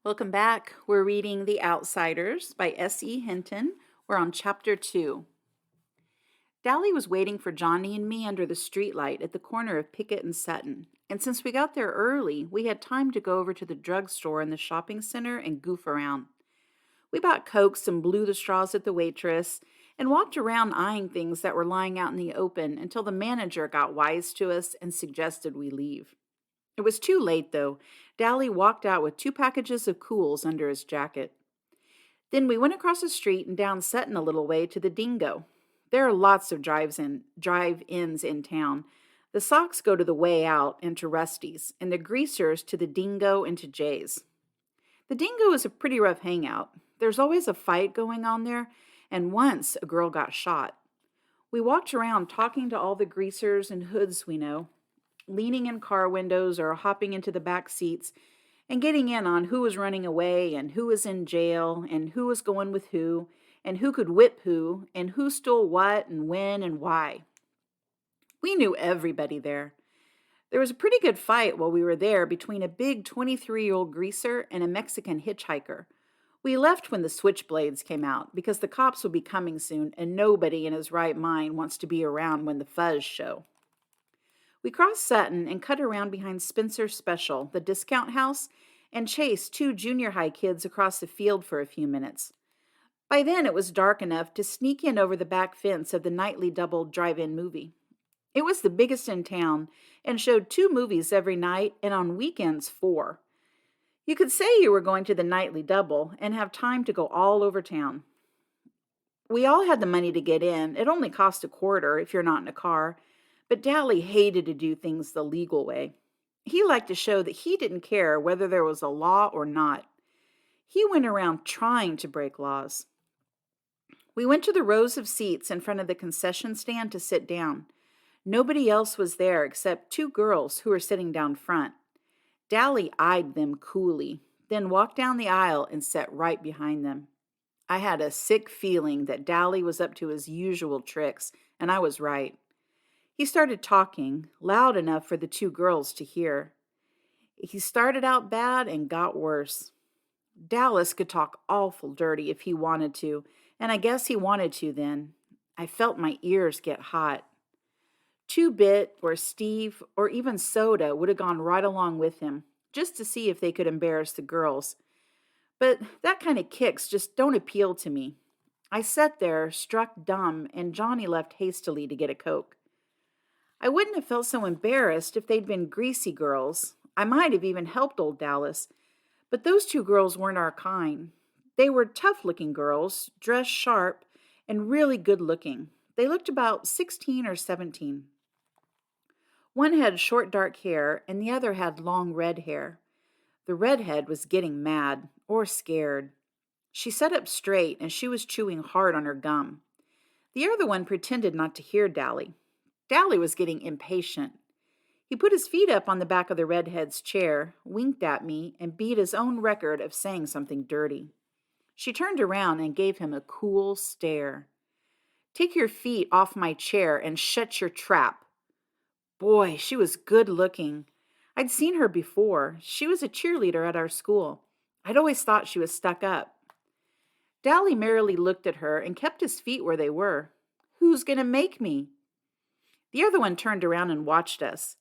Welcome back. We're reading The Outsiders by S.E. Hinton. We're on chapter 2. Dally was waiting for Johnny and me under the streetlight at the corner of Pickett and Sutton. And since we got there early, we had time to go over to the drugstore in the shopping center and goof around. We bought Cokes and blew the straws at the waitress and walked around eyeing things that were lying out in the open until the manager got wise to us and suggested we leave. It was too late, though. Dally walked out with 2 packages of Cools under his jacket. Then we went across the street and down Sutton a little way to the Dingo. There are lots of drive-ins in town. The Sox go to the Way Out and to Rusty's, and the Greasers to the Dingo and to Jay's. The Dingo is a pretty rough hangout. There's always a fight going on there, and once a girl got shot. We walked around talking to all the greasers and hoods we know, leaning in car windows or hopping into the back seats and getting in on who was running away and who was in jail and who was going with who and who could whip who and who stole what and when and why. We knew everybody there. There was a pretty good fight while we were there between a big 23-year-old greaser and a Mexican hitchhiker. We left when the switchblades came out because the cops will be coming soon and nobody in his right mind wants to be around when the fuzz show. We crossed Sutton and cut around behind Spencer's Special, the discount house, and chased 2 junior high kids across the field for a few minutes. By then it was dark enough to sneak in over the back fence of the nightly double drive-in movie. It was the biggest in town and showed 2 movies every night and on weekends 4. You could say you were going to the nightly double and have time to go all over town. We all had the money to get in. It only cost a quarter if you're not in a car. But Dally hated to do things the legal way. He liked to show that he didn't care whether there was a law or not. He went around trying to break laws. We went to the rows of seats in front of the concession stand to sit down. Nobody else was there except 2 girls who were sitting down front. Dally eyed them coolly, then walked down the aisle and sat right behind them. I had a sick feeling that Dally was up to his usual tricks, and I was right. He started talking, loud enough for the 2 girls to hear. He started out bad and got worse. Dallas could talk awful dirty if he wanted to, and I guess he wanted to then. I felt my ears get hot. 2-Bit or Steve or even Soda would have gone right along with him, just to see if they could embarrass the girls. But that kind of kicks just don't appeal to me. I sat there, struck dumb, and Johnny left hastily to get a Coke. I wouldn't have felt so embarrassed if they'd been greasy girls. I might have even helped old Dallas. But those 2 girls weren't our kind. They were tough-looking girls, dressed sharp, and really good-looking. They looked about 16 or 17. One had short dark hair, and the other had long red hair. The redhead was getting mad, or scared. She sat up straight, and she was chewing hard on her gum. The other one pretended not to hear Dally. Dally was getting impatient. He put his feet up on the back of the redhead's chair, winked at me, and beat his own record of saying something dirty. She turned around and gave him a cool stare. "Take your feet off my chair and shut your trap." Boy, she was good looking. I'd seen her before. She was a cheerleader at our school. I'd always thought she was stuck up. Dally merrily looked at her and kept his feet where they were. "Who's going to make me?" The other one turned around and watched us.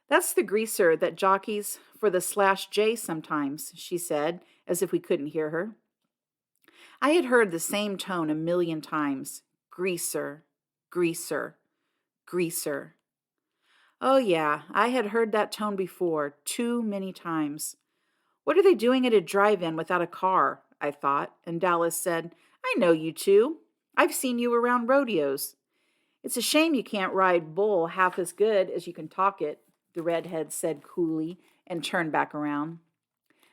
"That's the greaser that jockeys for the /J sometimes," she said, as if we couldn't hear her. I had heard the same tone a million times. Greaser, greaser, greaser. Oh yeah, I had heard that tone before, too many times. What are they doing at a drive-in without a car? I thought, and Dallas said, "I know you 2. I've seen you around rodeos." "It's a shame you can't ride bull half as good as you can talk it," the redhead said coolly and turned back around.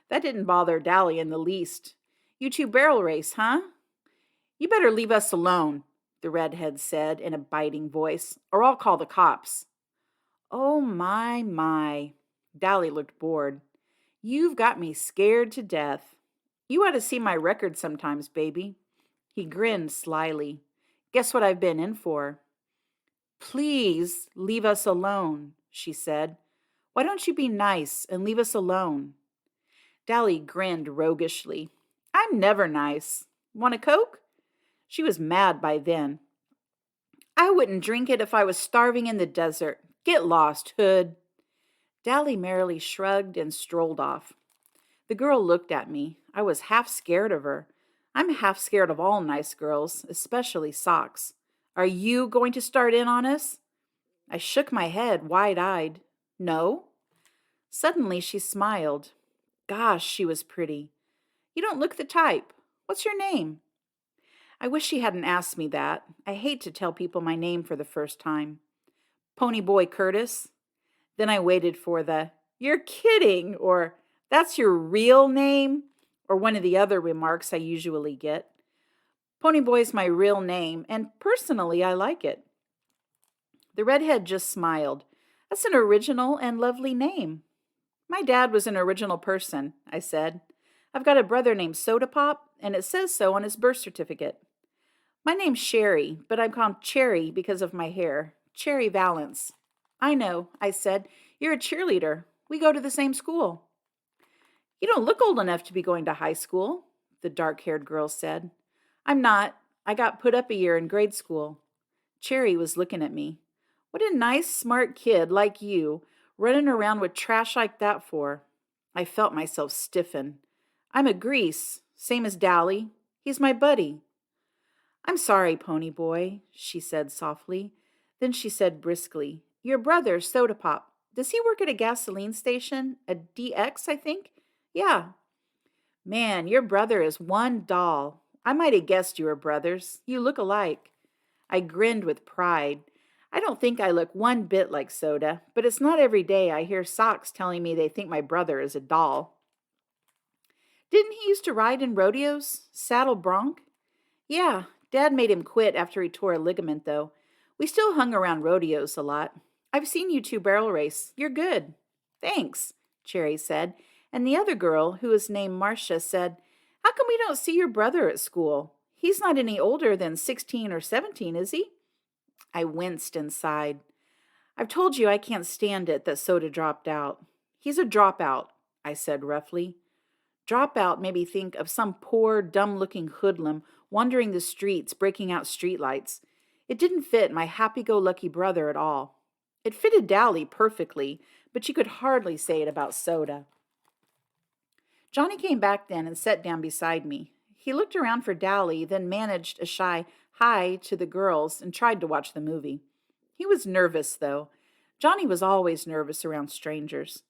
That didn't bother Dally in the least. "You 2 barrel race, huh?" "You better leave us alone," the redhead said in a biting voice, "or I'll call the cops." Oh my. Dally looked bored. "You've got me scared to death. You ought to see my record sometimes, baby." He grinned slyly. "Guess what I've been in for?" "Please leave us alone," she said. "Why don't you be nice and leave us alone?" Dally grinned roguishly. I'm never nice. Want a Coke? She was mad by then. I wouldn't drink it if I was starving in the desert. Get lost, Hood. Dally merrily shrugged and strolled off. The girl looked at me. I was half scared of her. I'm half scared of all nice girls, especially Socks. Are you going to start in on us? I shook my head, wide-eyed. No. Suddenly she smiled. Gosh, she was pretty. You don't look the type. What's your name? I wish she hadn't asked me that. I hate to tell people my name for the first time. Ponyboy Curtis. Then I waited for the, you're kidding, or that's your real name, or one of the other remarks I usually get. Ponyboy's my real name, and personally I like it. The redhead just smiled. That's an original and lovely name. My dad was an original person, I said. I've got a brother named Sodapop, and it says so on his birth certificate. My name's Sherry, but I'm called Cherry because of my hair. Cherry Valance. I know, I said. You're a cheerleader. We go to the same school. You don't look old enough to be going to high school, the dark-haired girl said. I'm not. I got put up a year in grade school. Cherry was looking at me. What a nice, smart kid like you running around with trash like that for. I felt myself stiffen. I'm a Grease, same as Dally. He's my buddy. I'm sorry, Ponyboy, she said softly. Then she said briskly, your brother, Sodapop, does he work at a gasoline station? A DX, I think? Yeah. Man, your brother is one doll. I might have guessed you were brothers. You look alike. I grinned with pride. I don't think I look one bit like Soda, but it's not every day I hear Socks telling me they think my brother is a doll. Didn't he used to ride in rodeos? Saddle bronc? Yeah, Dad made him quit after he tore a ligament, though. We still hung around rodeos a lot. I've seen you two barrel race. You're good. Thanks, Cherry said, and the other girl, who was named Marcia, said, How come we don't see your brother at school? He's not any older than 16 or 17, is he? I winced and sighed. I've told you I can't stand it that Soda dropped out. He's a dropout, I said roughly. Dropout made me think of some poor, dumb-looking hoodlum wandering the streets, breaking out streetlights. It didn't fit my happy-go-lucky brother at all. It fitted Dally perfectly, but you could hardly say it about Soda. Johnny came back then and sat down beside me. He looked around for Dally, then managed a shy hi to the girls and tried to watch the movie. He was nervous, though. Johnny was always nervous around strangers.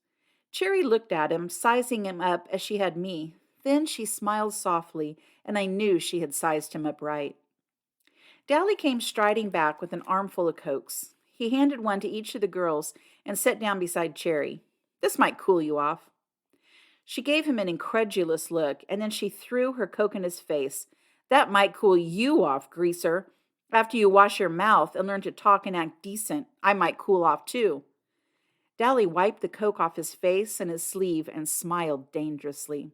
Cherry looked at him, sizing him up as she had me. Then she smiled softly, and I knew she had sized him up right. Dally came striding back with an armful of Cokes. He handed one to each of the girls and sat down beside Cherry. This might cool you off. She gave him an incredulous look, and then she threw her Coke in his face. That might cool you off, greaser. After you wash your mouth and learn to talk and act decent, I might cool off too. Dally wiped the Coke off his face and his sleeve and smiled dangerously.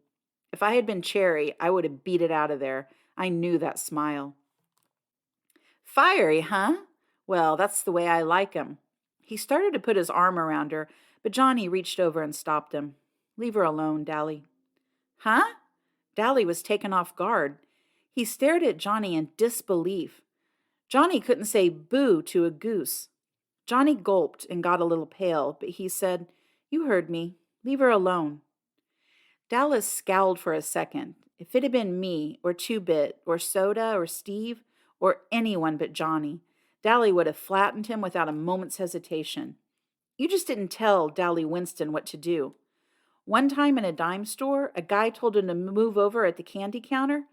If I had been Cherry, I would have beat it out of there. I knew that smile. Fiery, huh? Well, that's the way I like 'em. He started to put his arm around her, but Johnny reached over and stopped him. Leave her alone, Dally. Huh? Dally was taken off guard. He stared at Johnny in disbelief. Johnny couldn't say boo to a goose. Johnny gulped and got a little pale, but he said, You heard me. Leave her alone. Dallas scowled for a second. If it had been me, or Two-Bit, or Soda, or Steve, or anyone but Johnny, Dally would have flattened him without a moment's hesitation. You just didn't tell Dally Winston what to do. One time in a dime store, a guy told him to move over at the candy counter.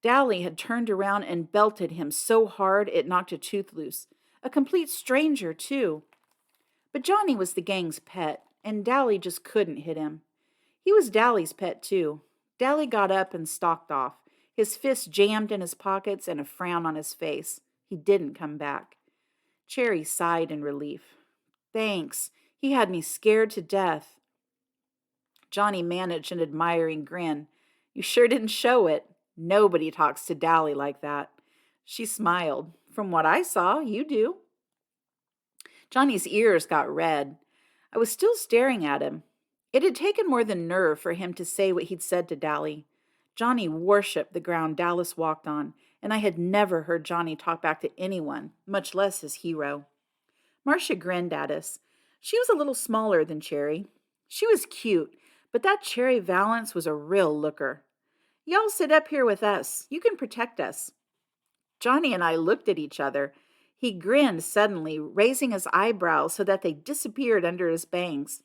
Dally had turned around and belted him so hard it knocked a tooth loose. A complete stranger, too. But Johnny was the gang's pet, and Dally just couldn't hit him. He was Dally's pet, too. Dally got up and stalked off, his fists jammed in his pockets and a frown on his face. He didn't come back. Cherry sighed in relief. Thanks. He had me scared to death. Johnny managed an admiring grin. You sure didn't show it. Nobody talks to Dally like that. She smiled. From what I saw, you do. Johnny's ears got red. I was still staring at him. It had taken more than nerve for him to say what he'd said to Dally. Johnny worshipped the ground Dallas walked on, and I had never heard Johnny talk back to anyone, much less his hero. Marcia grinned at us. She was a little smaller than Cherry. She was cute, but that Cherry Valance was a real looker. Y'all sit up here with us. You can protect us. Johnny and I looked at each other. He grinned suddenly, raising his eyebrows so that they disappeared under his bangs.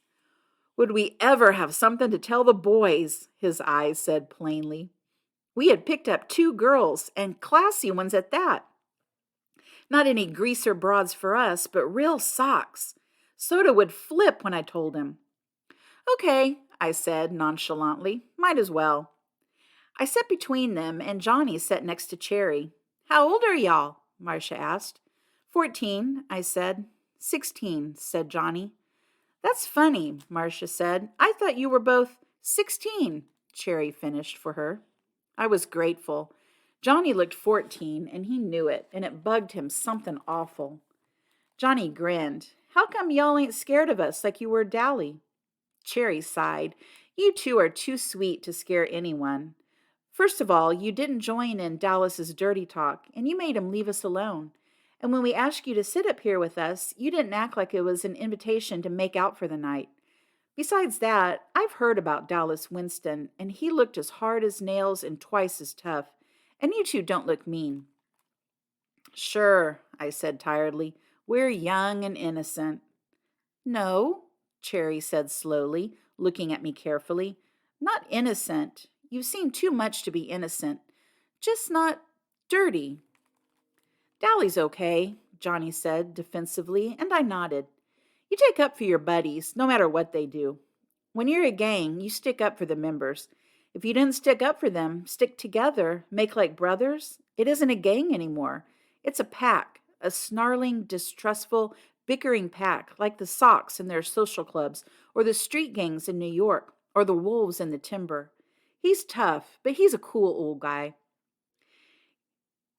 Would we ever have something to tell the boys? His eyes said plainly. We had picked up 2 girls, and classy ones at that. Not any greaser broads for us, but real socks. Soda would flip when I told him. Okay, I said nonchalantly. Might as well. I sat between them, and Johnny sat next to Cherry. How old are y'all? Marcia asked. 14, I said. 16, said Johnny. That's funny, Marcia said. I thought you were both 16, Cherry finished for her. I was grateful. Johnny looked 14, and he knew it, and it bugged him something awful. Johnny grinned. How come y'all ain't scared of us like you were Dally? Cherry sighed. You 2 are too sweet to scare anyone. First of all, you didn't join in Dallas's dirty talk, and you made him leave us alone. And when we asked you to sit up here with us, you didn't act like it was an invitation to make out for the night. Besides that, I've heard about Dallas Winston, and he looked as hard as nails and twice as tough. And you 2 don't look mean. Sure, I said tiredly. We're young and innocent. No, Cherry said slowly, looking at me carefully. Not innocent. You've seen too much to be innocent. Just not dirty. Dally's okay, Johnny said defensively, and I nodded. You take up for your buddies, no matter what they do. When you're a gang, you stick up for the members. If you didn't stick up for them, stick together, make like brothers, it isn't a gang anymore. It's a pack, a snarling, distrustful, bickering pack, like the Sox in their social clubs, or the street gangs in New York, or the wolves in the timber. He's tough, but he's a cool old guy.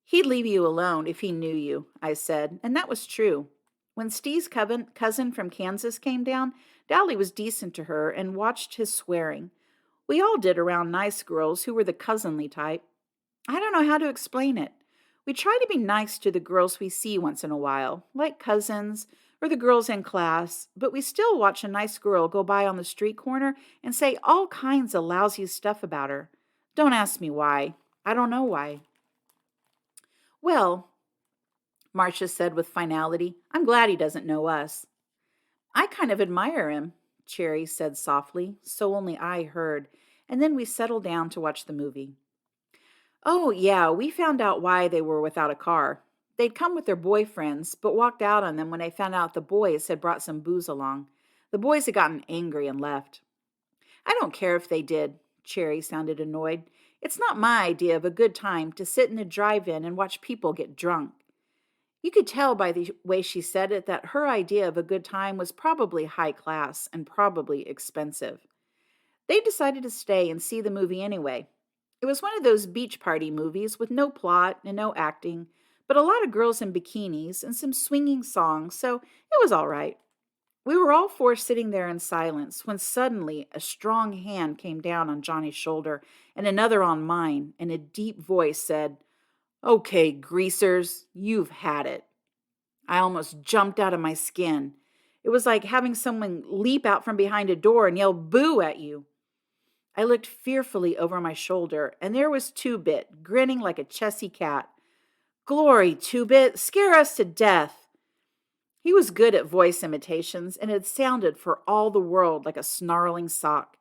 He'd leave you alone if he knew you, I said, and that was true. When Steve's cousin from Kansas came down, Dally was decent to her and watched his swearing. We all did around nice girls who were the cousinly type. I don't know how to explain it. We try to be nice to the girls we see once in a while, like cousins or the girls in class, but we still watch a nice girl go by on the street corner and say all kinds of lousy stuff about her. Don't ask me why. I don't know why. Well, Marcia said with finality, I'm glad he doesn't know us. I kind of admire him, Cherry said softly, so only I heard, and then we settled down to watch the movie. Oh, yeah, we found out why they were without a car. They'd come with their boyfriends, but walked out on them when they found out the boys had brought some booze along. The boys had gotten angry and left. I don't care if they did, Cherry sounded annoyed. It's not my idea of a good time to sit in a drive-in and watch people get drunk. You could tell by the way she said it that her idea of a good time was probably high class and probably expensive. They decided to stay and see the movie anyway. It was one of those beach party movies with no plot and no acting, but a lot of girls in bikinis and some swinging songs, so it was all right. We were all 4 sitting there in silence when suddenly a strong hand came down on Johnny's shoulder and another on mine, and a deep voice said, Okay, greasers, you've had it. I almost jumped out of my skin. It was like having someone leap out from behind a door and yell boo at you. I looked fearfully over my shoulder, and there was Two-Bit, grinning like a chessy cat. Glory, Two-Bit, scare us to death. He was good at voice imitations, and it sounded for all the world like a snarling sock.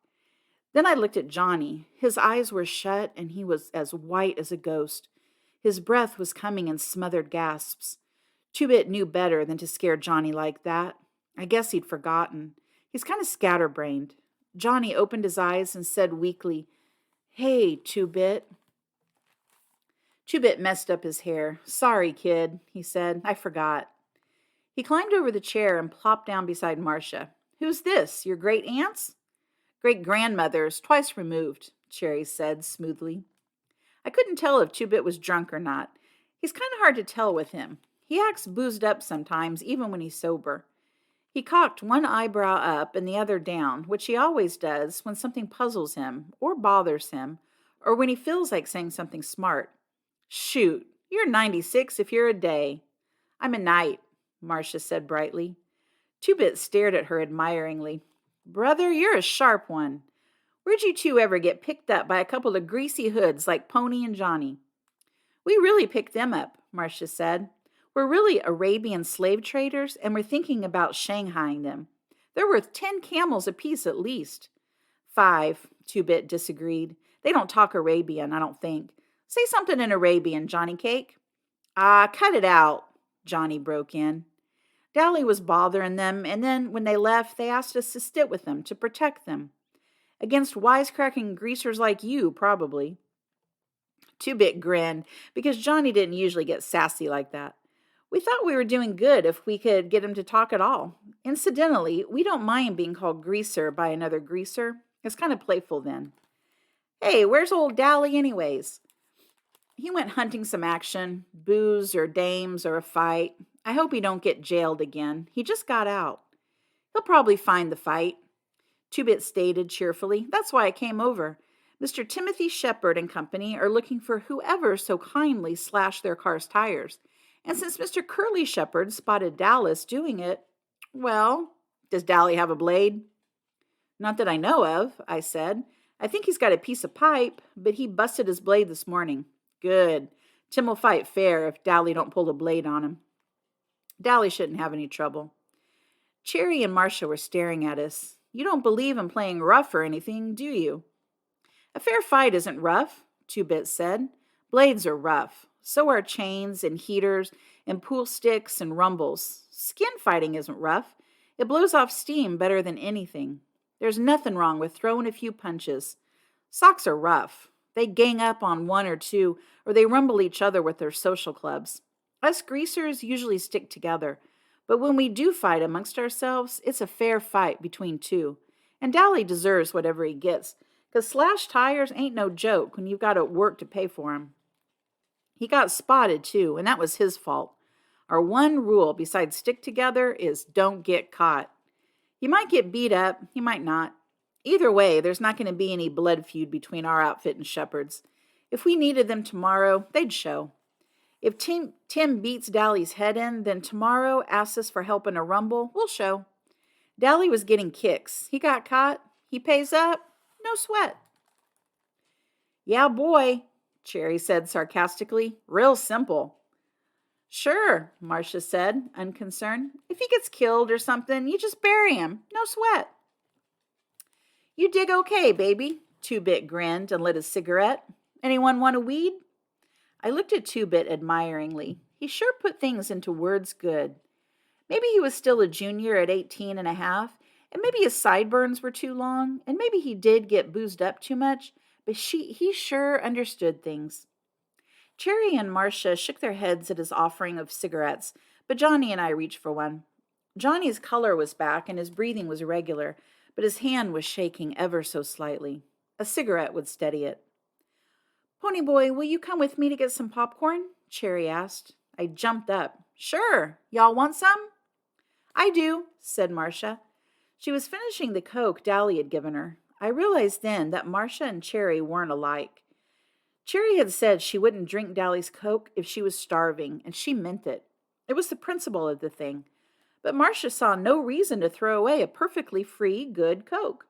Then I looked at Johnny. His eyes were shut, and he was as white as a ghost. His breath was coming in smothered gasps. Two-Bit knew better than to scare Johnny like that. I guess he'd forgotten. He's kind of scatterbrained. Johnny opened his eyes and said weakly, Hey, Two-Bit. Two-Bit messed up his hair. Sorry, kid, he said. I forgot. He climbed over the chair and plopped down beside Marcia. Who's this, your great-aunts? Great-grandmothers, twice removed, Cherry said smoothly. I couldn't tell if Two-Bit was drunk or not. He's kind of hard to tell with him. He acts boozed up sometimes, even when he's sober. He cocked one eyebrow up and the other down, which he always does when something puzzles him or bothers him, or when he feels like saying something smart. Shoot, you're 96 if you're a day. I'm a knight, Marcia said brightly. Two-Bit stared at her admiringly. Brother, you're a sharp one. Where'd you two ever get picked up by a couple of greasy hoods like Pony and Johnny? We really picked them up, Marcia said. We're really Arabian slave traders, and we're thinking about shanghaiing them. They're worth 10 camels apiece at least. 5, Two-Bit disagreed. They don't talk Arabian, I don't think. Say something in Arabian, Johnny Cake. Ah, cut it out, Johnny broke in. Darry was bothering them, and then when they left, they asked us to sit with them, to protect them. Against wisecracking greasers like you, probably. Two-Bit grinned, because Johnny didn't usually get sassy like that. We thought we were doing good if we could get him to talk at all. Incidentally, we don't mind being called greaser by another greaser. It's kind of playful then. Hey, where's old Darry anyways? He went hunting some action, booze or dames or a fight. I hope he don't get jailed again. He just got out. He'll probably find the fight. Two-Bit stated cheerfully. That's why I came over. Mr. Timothy Shepard and Company are looking for whoever so kindly slashed their car's tires. And since Mr. Curly Shepard spotted Dallas doing it, well, does Darry have a blade? Not that I know of, I said. I think he's got a piece of pipe, but he busted his blade this morning. Good. Tim will fight fair if Darry don't pull a blade on him. Darry shouldn't have any trouble. Cherry and Marcia were staring at us. You don't believe in playing rough or anything, do you? A fair fight isn't rough, Two-Bit said. Blades are rough. So are chains and heaters and pool sticks and rumbles. Skin fighting isn't rough. It blows off steam better than anything. There's nothing wrong with throwing a few punches. Socks are rough. They gang up on one or two, or they rumble each other with their social clubs. Us greasers usually stick together, but when we do fight amongst ourselves, it's a fair fight between two. And Darry deserves whatever he gets, because slashed tires ain't no joke when you've got to work to pay for 'em. He got spotted, too, and that was his fault. Our one rule besides stick together is don't get caught. He might get beat up, he might not. Either way, there's not going to be any blood feud between our outfit and Shepard's. If we needed them tomorrow, they'd show. If Tim beats Darry's head in, then tomorrow asks us for help in a rumble, we'll show. Darry was getting kicks. He got caught. He pays up. No sweat. Yeah, boy, Cherry said sarcastically. Real simple. Sure, Marcia said, unconcerned. If he gets killed or something, you just bury him. No sweat. You dig okay, baby. Two-Bit grinned and lit a cigarette. Anyone want a weed? I looked at Two-Bit admiringly. He sure put things into words good. Maybe he was still a junior at 18 and a half, and maybe his sideburns were too long, and maybe he did get boozed up too much, but he sure understood things. Cherry and Marcia shook their heads at his offering of cigarettes, but Johnny and I reached for one. Johnny's color was back and his breathing was irregular, but his hand was shaking ever so slightly. A cigarette would steady it. Ponyboy, will you come with me to get some popcorn? Cherry asked. I jumped up. Sure. Y'all want some? I do, said Marcia. She was finishing the Coke Darry had given her. I realized then that Marcia and Cherry weren't alike. Cherry had said she wouldn't drink Darry's Coke if she was starving, and she meant it. It was the principle of the thing. But Marcia saw no reason to throw away a perfectly free, good Coke.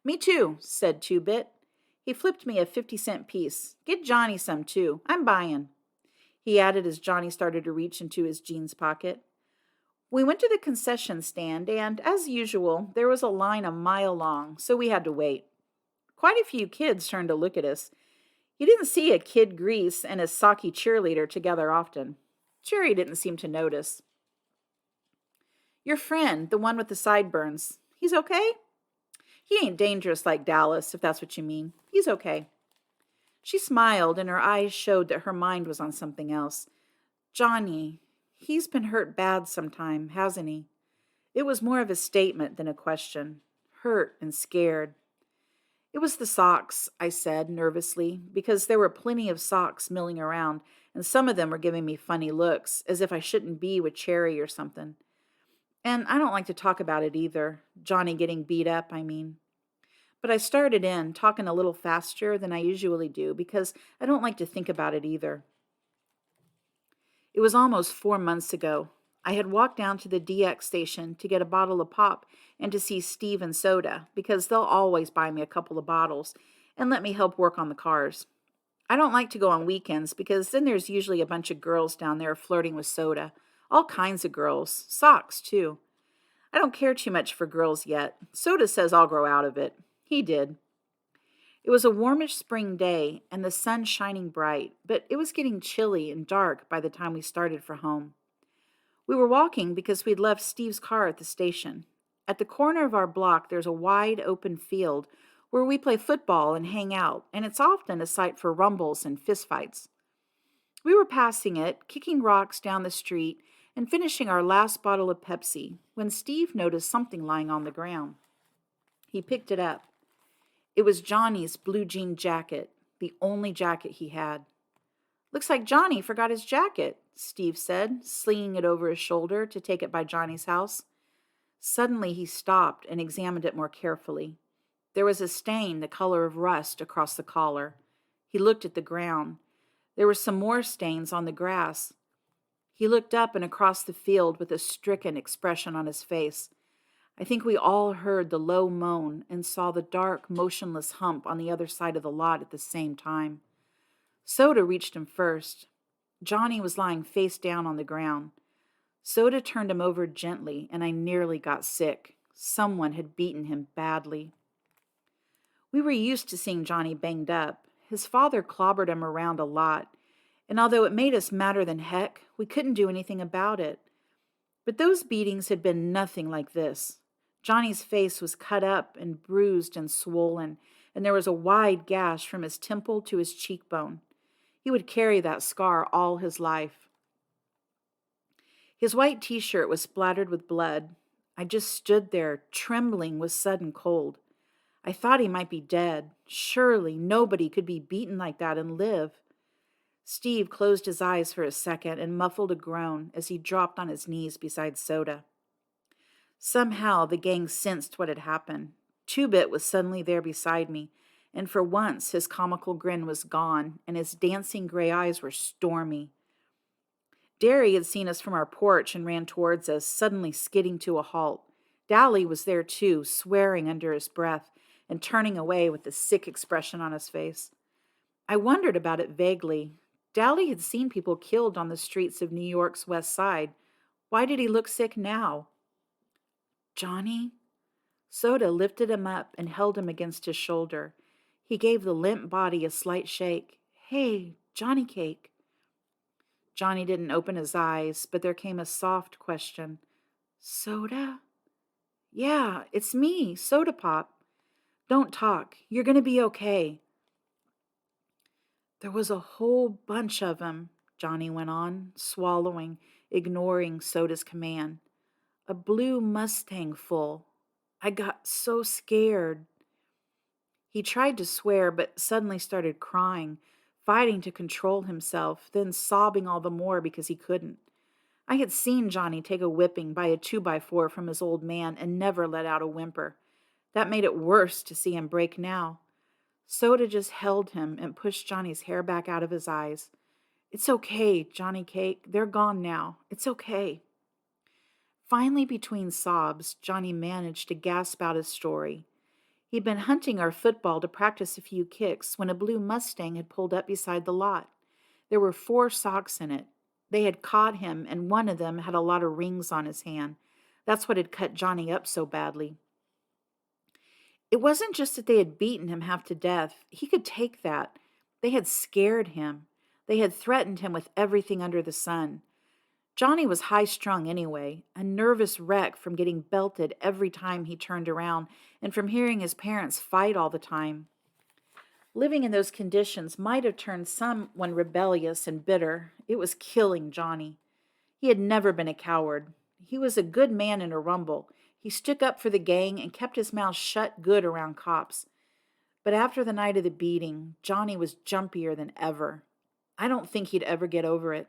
Me too, said Two-Bit. He flipped me a 50-cent piece. Get Johnny some, too. I'm buying. He added as Johnny started to reach into his jeans pocket. We went to the concession stand, and, as usual, there was a line a mile long, so we had to wait. Quite a few kids turned to look at us. You didn't see a kid grease and a socky cheerleader together often. Cherry didn't seem to notice. Your friend, the one with the sideburns, he's okay? He ain't dangerous like Dallas, if that's what you mean. He's okay. She smiled, and her eyes showed that her mind was on something else. Johnny, he's been hurt bad sometime, hasn't he? It was more of a statement than a question. Hurt and scared. It was the socks, I said nervously, because there were plenty of socks milling around, and some of them were giving me funny looks, as if I shouldn't be with Cherry or something. And I don't like to talk about it either. Johnny getting beat up, I mean. But I started in talking a little faster than I usually do because I don't like to think about it either. It was almost 4 months ago. I had walked down to the DX station to get a bottle of pop and to see Steve and Soda because they'll always buy me a couple of bottles and let me help work on the cars. I don't like to go on weekends because then there's usually a bunch of girls down there flirting with Soda. All kinds of girls. Socks, too. I don't care too much for girls yet. Soda says I'll grow out of it. He did. It was a warmish spring day and the sun shining bright, but it was getting chilly and dark by the time we started for home. We were walking because we'd left Steve's car at the station. At the corner of our block, there's a wide open field where we play football and hang out, and it's often a site for rumbles and fistfights. We were passing it, kicking rocks down the street, and finishing our last bottle of Pepsi when Steve noticed something lying on the ground. He picked it up. It was Johnny's blue jean jacket, the only jacket he had. "Looks like Johnny forgot his jacket," Steve said, slinging it over his shoulder to take it by Johnny's house. Suddenly he stopped and examined it more carefully. There was a stain the color of rust across the collar. He looked at the ground. There were some more stains on the grass. He looked up and across the field with a stricken expression on his face. I think we all heard the low moan and saw the dark, motionless hump on the other side of the lot at the same time. Soda reached him first. Johnny was lying face down on the ground. Soda turned him over gently, and I nearly got sick. Someone had beaten him badly. We were used to seeing Johnny banged up. His father clobbered him around a lot, and although it made us madder than heck, we couldn't do anything about it. But those beatings had been nothing like this. Johnny's face was cut up and bruised and swollen, and there was a wide gash from his temple to his cheekbone. He would carry that scar all his life. His white t-shirt was splattered with blood. I just stood there, trembling with sudden cold. I thought he might be dead. Surely nobody could be beaten like that and live. Steve closed his eyes for a second and muffled a groan as he dropped on his knees beside Soda. Somehow the gang sensed what had happened. Two-Bit was suddenly there beside me, and for once his comical grin was gone, and his dancing gray eyes were stormy. Darry had seen us from our porch and ran towards us, suddenly skidding to a halt. Darrel was there too, swearing under his breath and turning away with a sick expression on his face. I wondered about it vaguely. Darrel had seen people killed on the streets of New York's West Side. Why did he look sick now? "Johnny?" Soda lifted him up and held him against his shoulder. He gave the limp body a slight shake. "Hey, Johnny Cake." Johnny didn't open his eyes, but there came a soft question. "Soda?" "Yeah, it's me, Sodapop." "Don't talk. You're going to be okay." "There was a whole bunch of them," Johnny went on, swallowing, ignoring Soda's command. "A blue Mustang full. I got so scared." He tried to swear, but suddenly started crying, fighting to control himself, then sobbing all the more because he couldn't. I had seen Johnny take a whipping by a 2x4 from his old man and never let out a whimper. That made it worse to see him break now. Soda just held him and pushed Johnny's hair back out of his eyes. "It's okay, Johnny Cake. They're gone now. It's okay." Finally, between sobs, Johnny managed to gasp out his story. He'd been hunting our football to practice a few kicks when a blue Mustang had pulled up beside the lot. There were 4 socks in it. They had caught him, and one of them had a lot of rings on his hand. That's what had cut Johnny up so badly. It wasn't just that they had beaten him half to death. He could take that. They had scared him. They had threatened him with everything under the sun. Johnny was high-strung anyway, a nervous wreck from getting belted every time he turned around and from hearing his parents fight all the time. Living in those conditions might have turned someone rebellious and bitter. It was killing Johnny. He had never been a coward. He was a good man in a rumble. He stuck up for the gang and kept his mouth shut good around cops. But after the night of the beating, Johnny was jumpier than ever. I don't think he'd ever get over it.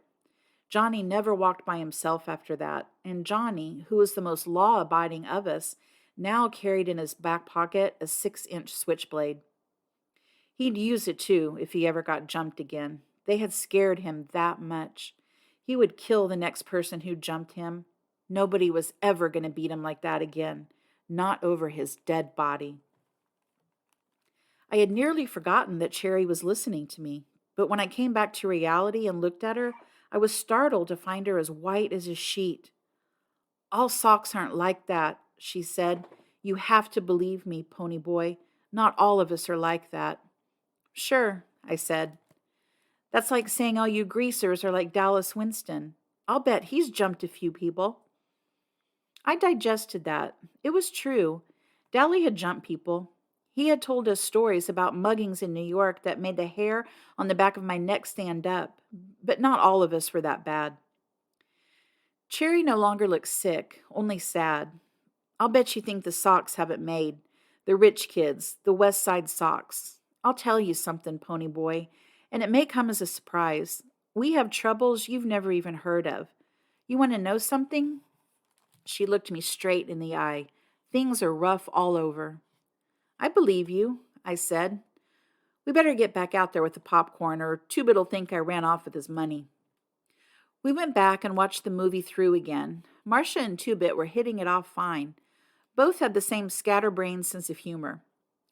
Johnny never walked by himself after that, and Johnny, who was the most law-abiding of us, now carried in his back pocket a 6-inch switchblade. He'd use it too if he ever got jumped again. They had scared him that much. He would kill the next person who jumped him. Nobody was ever going to beat him like that again, not over his dead body. I had nearly forgotten that Cherry was listening to me, but when I came back to reality and looked at her, I was startled to find her as white as a sheet. "All socks aren't like that," she said. "You have to believe me, Ponyboy. Not all of us are like that." "Sure," I said. "That's like saying all you greasers are like Dallas Winston. I'll bet he's jumped a few people." I digested that. It was true. Dally had jumped people. He had told us stories about muggings in New York that made the hair on the back of my neck stand up, but not all of us were that bad. Cherry no longer looked sick, only sad. "I'll bet you think the socks have it made. The rich kids, the West Side socks. I'll tell you something, Ponyboy, and it may come as a surprise. We have troubles you've never even heard of. You want to know something?" She looked me straight in the eye. "Things are rough all over." "I believe you," I said. "We better get back out there with the popcorn, or Two-Bit'll think I ran off with his money." We went back and watched the movie through again. Marcia and Two-Bit were hitting it off fine. Both had the same scatterbrained sense of humor.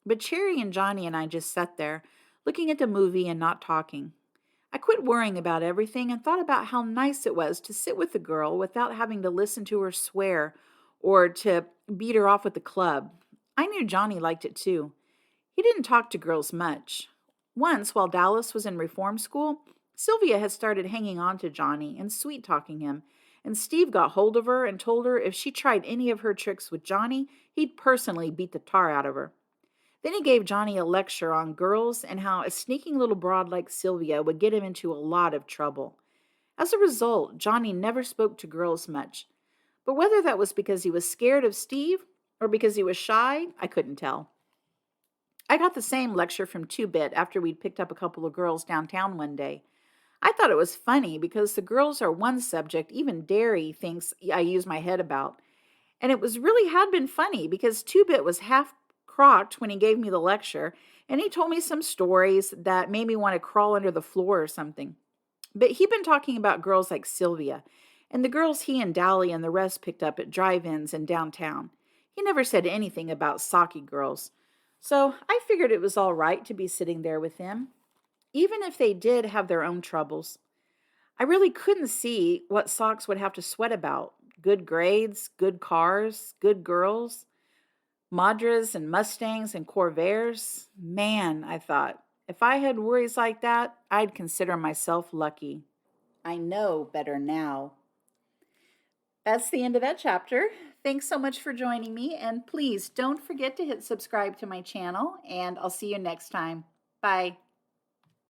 But Cherry and Johnny and I just sat there, looking at the movie and not talking. I quit worrying about everything and thought about how nice it was to sit with the girl without having to listen to her swear or to beat her off with the club. I knew Johnny liked it too. He didn't talk to girls much. Once, while Dallas was in reform school, Sylvia had started hanging on to Johnny and sweet-talking him, and Steve got hold of her and told her if she tried any of her tricks with Johnny, he'd personally beat the tar out of her. Then he gave Johnny a lecture on girls and how a sneaking little broad like Sylvia would get him into a lot of trouble. As a result, Johnny never spoke to girls much. But whether that was because he was scared of Steve or because he was shy, I couldn't tell. I got the same lecture from Two-Bit after we'd picked up a couple of girls downtown one day. I thought it was funny because the girls are one subject even Darry thinks I use my head about. And it was really had been funny because Two-Bit was half crocked when he gave me the lecture, and he told me some stories that made me want to crawl under the floor or something. But he'd been talking about girls like Sylvia, and the girls he and Dally and the rest picked up at drive-ins and downtown. He never said anything about socky girls. So I figured it was all right to be sitting there with him, even if they did have their own troubles. I really couldn't see what Socks would have to sweat about. Good grades, good cars, good girls, Madras and Mustangs and Corvairs. Man, I thought, if I had worries like that, I'd consider myself lucky. I know better now. That's the end of that chapter. Thanks so much for joining me, and please don't forget to hit subscribe to my channel, and I'll see you next time. Bye.